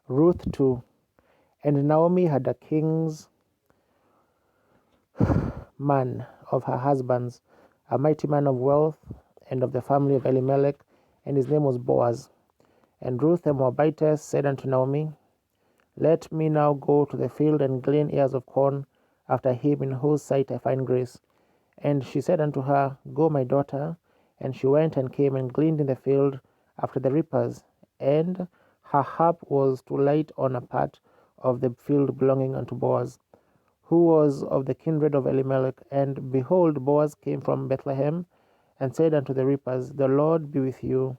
Ruth too. And Naomi had a king's man of her husbands, a mighty man of wealth, and of the family of Elimelech, and his name was Boaz. And Ruth the Moabitess said unto Naomi, Let me now go to the field and glean ears of corn after him in whose sight I find grace. And she said unto her, Go, my daughter. And she went and came and gleaned in the field after the reapers. And her harp was to light on a part of the field belonging unto Boaz, who was of the kindred of Elimelech. And behold, Boaz came from Bethlehem, and said unto the reapers, The Lord be with you.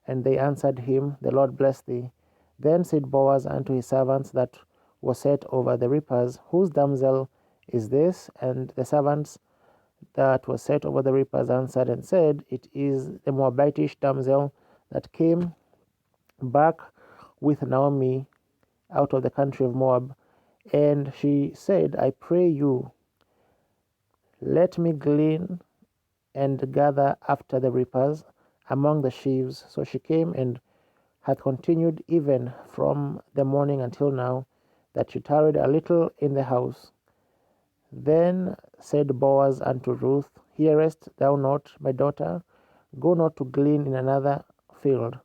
And they answered him, The Lord bless thee. Then said Boaz unto his servants that were set over the reapers, Whose damsel is this? And the servants that were set over the reapers answered and said, It is the Moabitish damsel that came back with Naomi out of the country of Moab. And she said, I pray you, let me glean and gather after the reapers among the sheaves. So she came and hath continued even from the morning until now, that she tarried a little in the house. Then said Boaz unto Ruth, Hearest thou not, my daughter? Go not to glean in another field,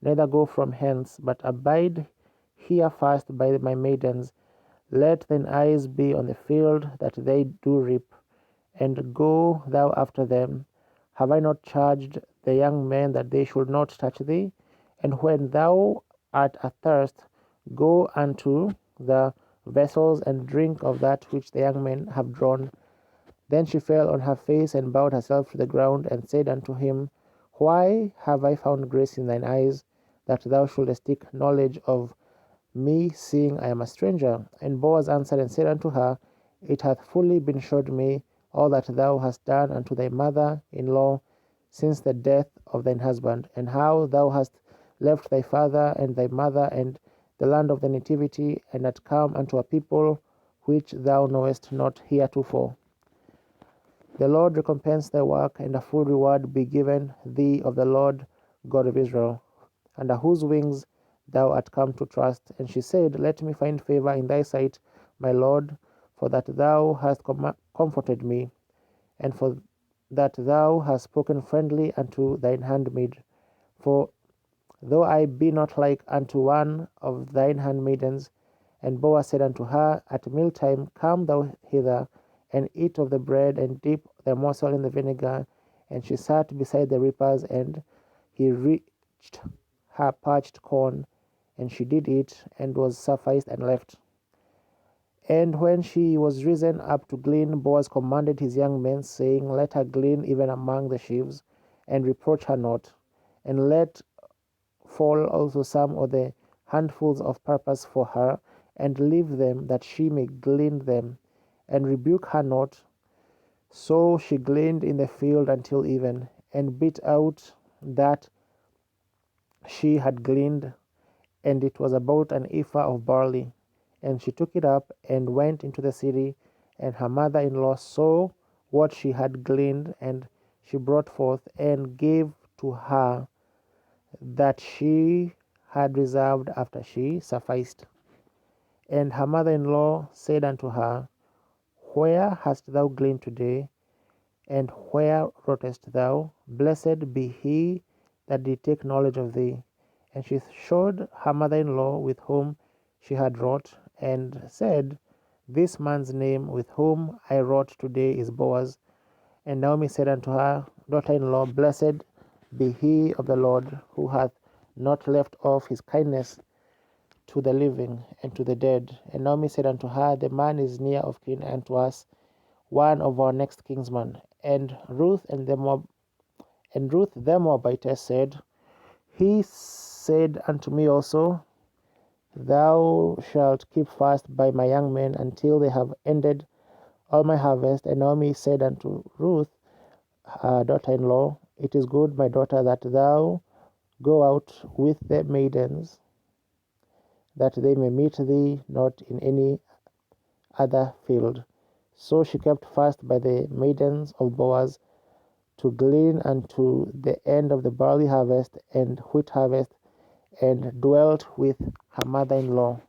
neither go from hence, but abide here fast by my maidens. Let thine eyes be on the field that they do reap, and go thou after them. Have I not charged the young men that they should not touch thee? And when thou art athirst, go unto the vessels and drink of that which the young men have drawn. Then she fell on her face and bowed herself to the ground, and said unto him, Why have I found grace in thine eyes, that thou shouldest take knowledge of me, seeing I am a stranger? And Boaz answered and said unto her, It hath fully been showed me all that thou hast done unto thy mother-in-law since the death of thine husband, and how thou hast left thy father and thy mother and the land of the nativity, and art come unto a people which thou knowest not heretofore. The Lord recompense thy work, and a full reward be given thee of the Lord God of Israel, under whose wings thou art come to trust. And she said, Let me find favor in thy sight, my Lord, for that thou hast comforted me, and for that thou hast spoken friendly unto thine handmaid. For though I be not like unto one of thine handmaidens. And Boaz said unto her, At mealtime come thou hither, and eat of the bread, and dip the morsel in the vinegar. And she sat beside the reapers, and he reached her parched corn, and she did eat, and was sufficed, and left. And when she was risen up to glean, Boaz commanded his young men, saying, Let her glean even among the sheaves, and reproach her not, and let fall also some of the handfuls of purpose for her, and leave them, that she may glean them, and rebuke her not. So she gleaned in the field until even, and beat out that she had gleaned, and it was about an ephah of barley. And she took it up, and went into the city, and her mother-in-law saw what she had gleaned, and she brought forth, and gave to her that she had reserved after she sufficed. And her mother-in-law said unto her, Where hast thou gleaned today? And where wrougest thou? Blessed be he that did take knowledge of thee. And she showed her mother-in-law with whom she had wrought, and said, This man's name with whom I wrought today is Boaz. And Naomi said unto her daughter-in-law, Blessed be he of the Lord, who hath not left off his kindness to the living and to the dead. And Naomi said unto her, The man is near of kin unto us, one of our next kinsmen. And Ruth the Moabitess said, He said unto me also, Thou shalt keep fast by my young men until they have ended all my harvest. And Naomi said unto Ruth, her daughter-in-law, It is good, my daughter, that thou go out with the maidens, that they may meet thee not in any other field. So she kept fast by the maidens of Boaz to glean unto the end of the barley harvest and wheat harvest, and dwelt with her mother-in-law.